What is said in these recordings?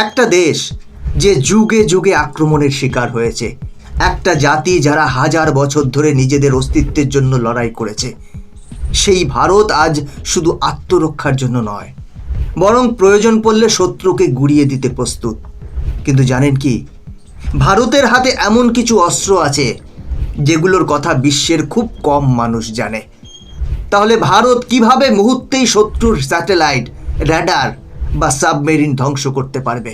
একটা দেশ যে যুগে যুগে আক্রমণের শিকার হয়েছে, একটা জাতি যারা হাজার বছর ধরে নিজেদের অস্তিত্বের জন্য লড়াই করেছে, সেই ভারত আজ শুধু আত্মরক্ষার জন্য নয়, বরং প্রয়োজন পড়লে শত্রুকে গুড়িয়ে দিতে প্রস্তুত। কিন্তু জানেন কি, ভারতের হাতে এমন কিছু অস্ত্র আছে যেগুলোর কথা বিশ্বের খুব কম মানুষ জানে। তাহলে ভারত কিভাবে মুহূর্তেই শত্রুর স্যাটেলাইট, র্যাডার বা সাবমেরিন ধ্বংস করতে পারবে?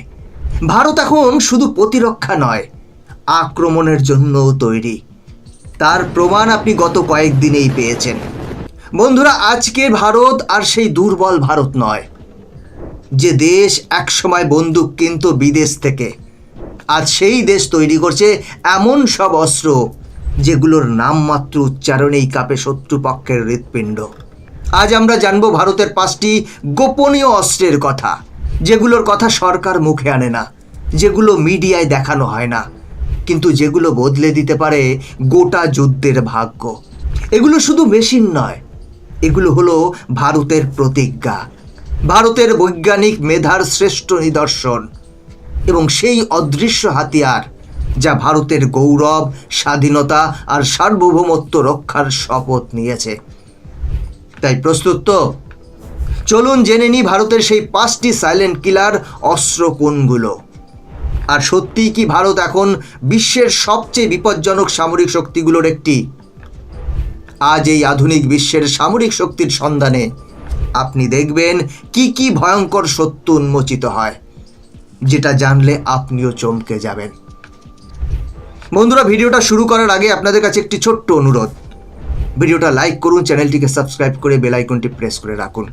ভারত এখন শুধু প্রতিরক্ষা নয়, আক্রমণের জন্যও তৈরি। তার প্রমাণ আপনি গত কয়েকদিনেই পেয়েছেন। বন্ধুরা, আজকে ভারত আর সেই দুর্বল ভারত নয় যে দেশ একসময় বন্দুক কিনত বিদেশ থেকে। আজ সেই দেশ তৈরি করছে এমন সব অস্ত্র যেগুলোর নামমাত্র উচ্চারণেই কাঁপে শত্রুপক্ষের হৃৎপিণ্ড। আজ আমরা জানব ভারতের 5টি গোপনীয় অস্ত্রের কথা, যেগুলোর কথা সরকার মুখে আনে না, যেগুলো মিডিয়ায় দেখানো হয় না, কিন্তু যেগুলো বদলে দিতে পারে গোটা যুদ্ধের ভাগ্য। এগুলো শুধু মেশিন নয়, এগুলো হলো ভারতের প্রতিজ্ঞা, ভারতের বৈজ্ঞানিক মেধার শ্রেষ্ঠ নিদর্শন এবং সেই অদৃশ্য হাতিয়ার যা ভারতের গৌরব, স্বাধীনতা আর সার্বভৌমত্ব রক্ষার শপথ নিয়েছে। তাই প্রস্তুত তো? চলুন জেনে নিই ভারতের সেই 5টি সাইলেন্ট কিলার অস্ত্র কোনগুলো। আর সত্যিই কি ভারত এখন বিশ্বের সবচেয়ে বিপজ্জনক সামরিক শক্তিগুলোর একটি? আজ এই আধুনিক বিশ্বের সামরিক শক্তির সন্ধানে আপনি দেখবেন কি কি ভয়ঙ্কর সত্য উন্মোচিত হয়, যেটা জানলে আপনিও চমকে যাবেন। বন্ধুরা, ভিডিওটা শুরু করার আগে আপনাদের কাছে একটি ছোট্ট অনুরোধ, ভিডিওটা লাইক করুন, চ্যানেলটিকে সাবস্ক্রাইব করে বেল আইকনটি প্রেস করে রাখুন,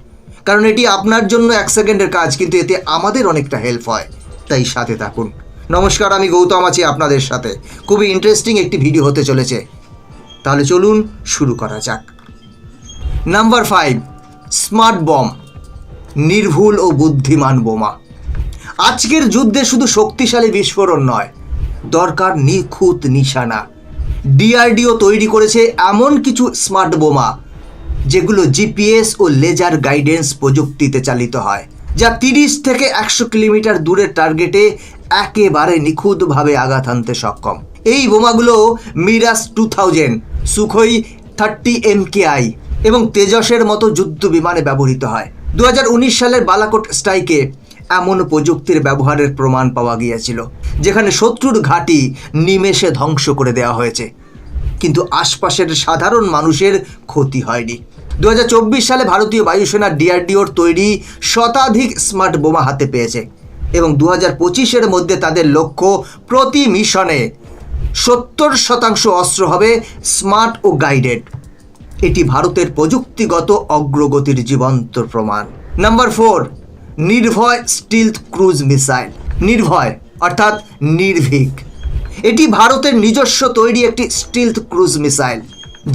কারণ এটি আপনার জন্য 1 সেকেন্ডের কাজ, কিন্তু এতে আমাদের অনেকটা হেল্প হয়। তাই সাথে থাকুন। নমস্কার, আমি গৌতম আছি আপনাদের সাথে। খুবই ইন্টারেস্টিং একটি ভিডিও হতে চলেছে। তাহলে চলুন শুরু করা যাক। নাম্বার 5, স্মার্ট বম, নির্ভুল ও বুদ্ধিমান বোমা। আজকের যুদ্ধে শুধু শক্তিশালী বিস্ফোরণ নয়, দরকার নিখুঁত নিশানা। ডিআরডিও তৈরি করেছে এমন কিছু স্মার্ট বোমা যেগুলো জিপিএস ও লেজার গাইডেন্স প্রযুক্তিতে চালিত হয়, যা 30 থেকে 100 কিলোমিটার দূরের টার্গেটে একেবারে নিখুঁতভাবে আঘাত হানতে সক্ষম। এই বোমাগুলো মিরাজ 2000, সুখোই 30 MKI এবং তেজসের মতো যুদ্ধ বিমানে ব্যবহৃত হয়। 2019 সালের বালাকোট স্ট্রাইকে এমন প্রযুক্তির ব্যবহারের প্রমাণ পাওয়া গিয়েছিল, যেখানে শত্রুর ঘাঁটি নিমেষে ধ্বংস করে দেওয়া হয়েছে, কিন্তু আশপাশের সাধারণ মানুষের ক্ষতি হয়নি। 2024 সালে ভারতীয় বায়ুসেনা ডিআরডিওর তৈরি শতাধিক স্মার্ট বোমা হাতে পেয়েছে এবং 2025-এর মধ্যে তাদের লক্ষ্য প্রতি মিশনে 70% অস্ত্র হবে স্মার্ট ও গাইডেড। এটি ভারতের প্রযুক্তিগত অগ্রগতির জীবন্ত প্রমাণ। নাম্বার 4, নির্ভয় স্টিলথ ক্রুজ মিসাইল। নির্ভয় অর্থাৎ নির্ভীক, এটি ভারতের নিজস্ব তৈরি একটি স্টিলথ ক্রুজ মিসাইল,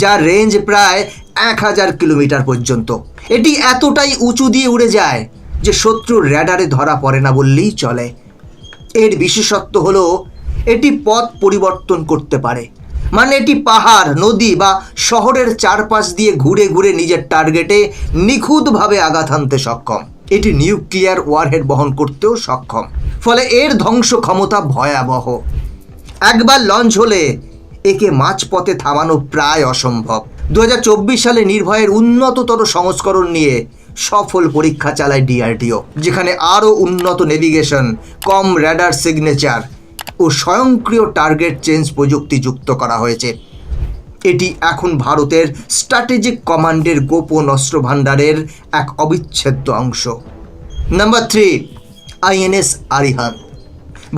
যার রেঞ্জ প্রায় 1000 কিলোমিটার পর্যন্ত। এটি এতটাই উঁচু দিয়ে উড়ে যায় যে শত্রুর র্যাডারে ধরা পড়ে না বললেই চলে। এর বিশেষত্ব হলো এটি পথ পরিবর্তন করতে পারে, মানে এটি পাহাড়, নদী বা শহরের চারপাশ দিয়ে ঘুরে ঘুরে নিজের টার্গেটে নিখুঁতভাবে আঘাত হানতে সক্ষম। এটি নিউক্লিয়ার ওয়ারহেড বহন করতেও সক্ষম, ফলে এর ধ্বংস ক্ষমতা ভয়াবহ। একবার লঞ্চ হলে একে মাঝপথে থামানো প্রায় অসম্ভব। 2024 সালে নির্ভয়ের উন্নততর সংস্করণ নিয়ে সফল পরীক্ষা চালায় ডিআরডিও, যেখানে আরও উন্নত নেভিগেশন, কম র্যাডার সিগনেচার ও স্বয়ংক্রিয় টার্গেট চেঞ্জ প্রযুক্তি যুক্ত করা হয়েছে। এটি এখন ভারতের স্ট্র্যাটেজিক কমান্ডের গোপন অস্ত্র ভাণ্ডারের এক অবিচ্ছেদ্য অংশ। নাম্বার 3, আইএনএস আরিহান্ত,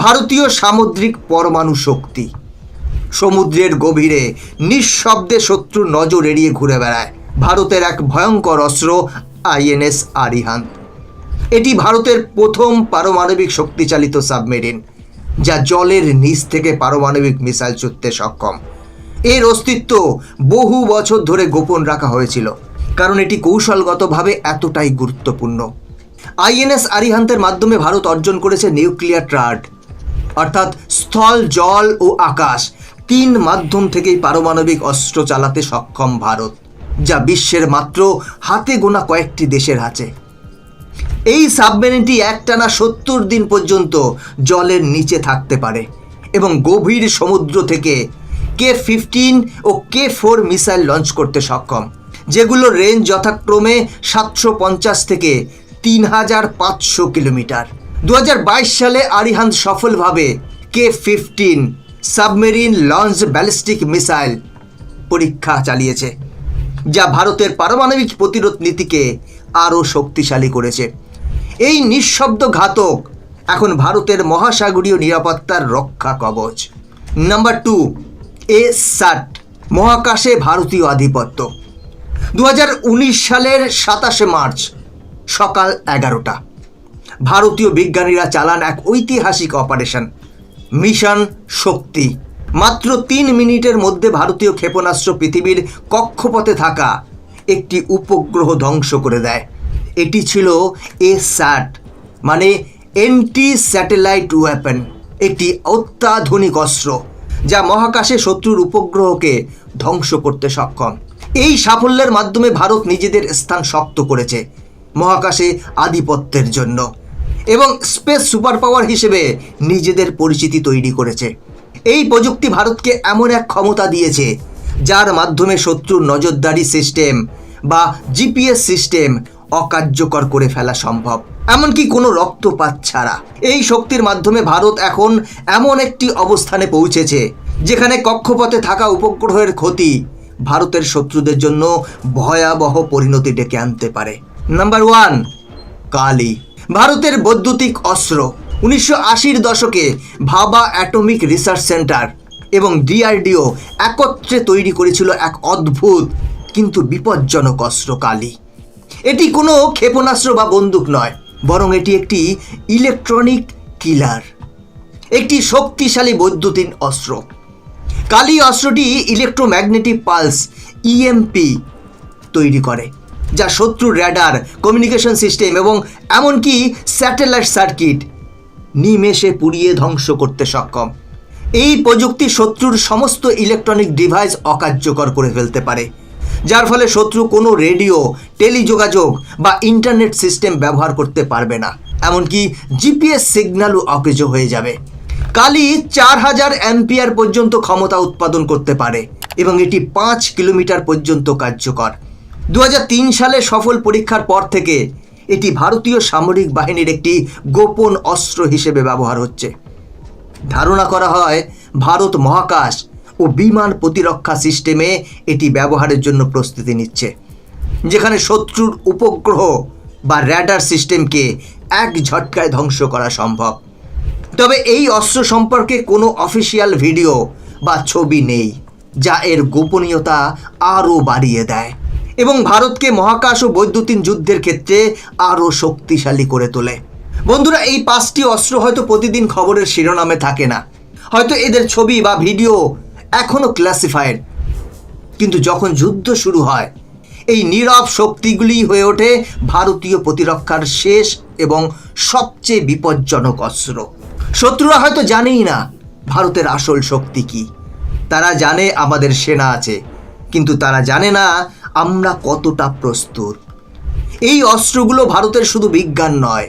ভারতীয় সামুদ্রিক পরমাণু শক্তি। সমুদ্রের গভীরে নিঃশব্দে শত্রুর নজর এড়িয়ে ঘুরে বেড়ায় ভারতের এক ভয়ঙ্কর অস্ত্র আইএনএস আরিহান্ত। এটি ভারতের প্রথম পারমাণবিক শক্তিচালিত সাবমেরিন, যা জলের নিচ থেকে পারমাণবিক মিসাইল ছুঁড়তে সক্ষম। এর অস্তিত্ব বহু বছর ধরে গোপন রাখা হয়েছিল, কারণ এটি কৌশলগতভাবে এতটাই গুরুত্বপূর্ণ। আইএনএস আরিহান্তের মাধ্যমে ভারত অর্জন করেছে নিউক্লিয়ার ট্রাড, অর্থাৎ স্থল, জল ও আকাশ 3 মাধ্যম থেকেই পারমাণবিক অস্ত্র চালাতে সক্ষম ভারত, যা বিশ্বের মাত্র হাতে গোনা কয়েকটি দেশের আছে। এই সাবমেরিনটি একটানা 70 দিন পর্যন্ত জলের নিচে থাকতে পারে এবং গভীর সমুদ্র থেকে K-15 ও K-4 মিসাইল লঞ্চ করতে সক্ষম, যেগুলোর রেঞ্জ যথাক্রমে 750 থেকে 3500 কিলোমিটার। 2022 সালে আরিহান্ত সফলভাবে K-15 submarine launch ballistic missile পরীক্ষা চালিয়েছে, যা ভারতের পারমাণবিক প্রতিরোধ নীতিকে আরও শক্তিশালী করেছে। এই নিঃশব্দ ঘাতক এখন ভারতের মহাসাগরীয় নিরাপত্তার রক্ষা কবচ। নাম্বার 2, A-SAT মহাকাশে ভারতীয় আধিপত্য। 2019 সালের 27 মার্চ সকাল 11টা ভারতীয় বিজ্ঞানীরা চালান এক ঐতিহাসিক অপারেশন মিশন শক্তি। মাত্র 3 মিনিটের মধ্যে ভারতীয় ক্ষেপণাস্ত্র পৃথিবীর কক্ষপথে থাকা একটি উপগ্রহ ধ্বংস করে দেয়। এটি ছিল A-SAT মানে অ্যান্টি স্যাটেলাইট ওয়েপন, একটি অত্যাধুনিক অস্ত্র যা মহাকাশে শত্রুর উপগ্রহকে ধ্বংস করতে সক্ষম। এই সাফল্যের মাধ্যমে ভারত নিজেদের স্থান শক্ত করেছে মহাকাশে আধিপত্যের জন্য এবং স্পেস সুপার পাওয়ার হিসেবে নিজেদের পরিচিতি তৈরি করেছে। এই প্রযুক্তি ভারতকে এমন এক ক্ষমতা দিয়েছে যার মাধ্যমে শত্রুর নজরদারি সিস্টেম বা জিপিএস সিস্টেম অকার্যকর করে ফেলা সম্ভব, এমনকি কোনো রক্তপাত ছাড়া। এই শক্তির মাধ্যমে ভারত এখন এমন একটি অবস্থানে পৌঁছেছে যেখানে কক্ষপথে থাকা উপগ্রহের ক্ষতি ভারতের শত্রুদের জন্য ভয়াবহ পরিণতি ডেকে আনতে পারে। নাম্বার 1, কালি ভারতের বৈদ্যুতিক অস্ত্র। 1980-র দশকে ভাবা অ্যাটমিক রিসার্চ সেন্টার এবং DRDO একত্রে তৈরি করেছিল এক অদ্ভুত কিন্তু বিপজ্জনক অস্ত্র কালি। এটি কোনো ক্ষেপণাস্ত্র বা বন্দুক নয়, বরং এটি একটি ইলেকট্রনিক কিলার, একটি শক্তিশালী বৈদ্যুতিন অস্ত্র। কালি অস্ত্রটি ইলেকট্রোম্যাগনেটিক পালস EMP তৈরি করে, যা শত্রুর র্যাডার, কমিউনিকেশন সিস্টেম এবং এমনকি স্যাটেলাইট সার্কিট নিমেষে পুড়িয়ে ধ্বংস করতে সক্ষম। এই প্রযুক্তি শত্রুর সমস্ত ইলেকট্রনিক ডিভাইস অকার্যকর করে ফেলতে পারে, যার ফলে শত্রু কোনো রেডিও, টেলিযোগাযোগ বা ইন্টারনেট সিস্টেম ব্যবহার করতে পারবে না, এমনকি জিপিএস সিগন্যালও অকেজ হয়ে যাবে। কালি 4000 অ্যাম্পিয়ার পর্যন্ত ক্ষমতা উৎপাদন করতে পারে এবং এটি 5 কিলোমিটার পর্যন্ত কার্যকর। 2003 সালে সফল পরীক্ষার পর থেকে এটি ভারতীয় সামরিক বাহিনীর একটি গোপন অস্ত্র হিসেবে ব্যবহার হচ্ছে। ধারণা করা হয় ভারত মহাকাশ ও বিমান প্রতিরক্ষা সিস্টেমে এটি ব্যবহারের জন্য প্রস্তুতি নিচ্ছে, যেখানে শত্রুর উপগ্রহ বা র্যাডার সিস্টেমকে এক ঝটকায় ধ্বংস করা সম্ভব। তবে এই অস্ত্র সম্পর্কে কোনো অফিসিয়াল ভিডিও বা ছবি নেই, যা এর গোপনীয়তা আরও বাড়িয়ে দেয় এবং ভারতকে মহাকাশ ও বৈদ্যুতিন যুদ্ধের ক্ষেত্রে আরও শক্তিশালী করে তোলে। বন্ধুরা, এই 5টি অস্ত্র হয়তো প্রতিদিন খবরের শিরোনামে থাকে না, হয়তো এদের ছবি বা ভিডিও এখনও ক্লাসিফাইড, কিন্তু যখন যুদ্ধ শুরু হয় এই নীরব শক্তিগুলি হয়ে ওঠে ভারতীয় প্রতিরক্ষার শেষ এবং সবচেয়ে বিপজ্জনক অস্ত্র। শত্রুরা হয়তো জানেই না ভারতের আসল শক্তি কী। তারা জানে আমাদের সেনা আছে, কিন্তু তারা জানে না আমরা কতটা প্রস্তুত। এই অস্ত্রগুলো ভারতের শুধু বিজ্ঞান নয়,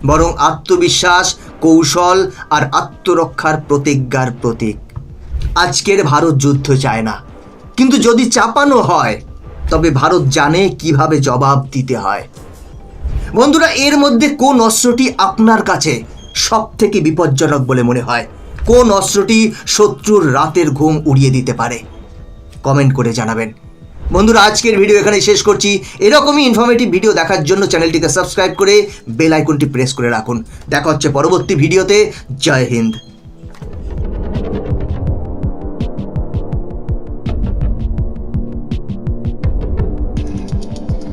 বরং আত্মবিশ্বাস, কৌশল আর আত্মরক্ষার প্রতিজ্ঞার প্রতীক। আজকের ভারত যুদ্ধ চায় না, কিন্তু যদি চাপানো হয় তবে ভারত জানে কিভাবে জবাব দিতে হয়। বন্ধুরা, এর মধ্যে কোন অস্ত্রটি আপনার কাছে সব থেকে বিপজ্জনক বলে মনে হয়? কোন অস্ত্রটি শত্রুর রাতের ঘুম উড়িয়ে দিতে পারে? কমেন্ট করে জানাবেন। বন্ধুরা, আজকের ভিডিও এখানে শেষ করছি। এরকমই ইনফরমেটিভ ভিডিও দেখার জন্য চ্যানেলটিকে সাবস্ক্রাইব করে বেল আইকনটি প্রেস করে রাখুন। দেখা হচ্ছে পরবর্তী ভিডিওতে। জয় হিন্দ।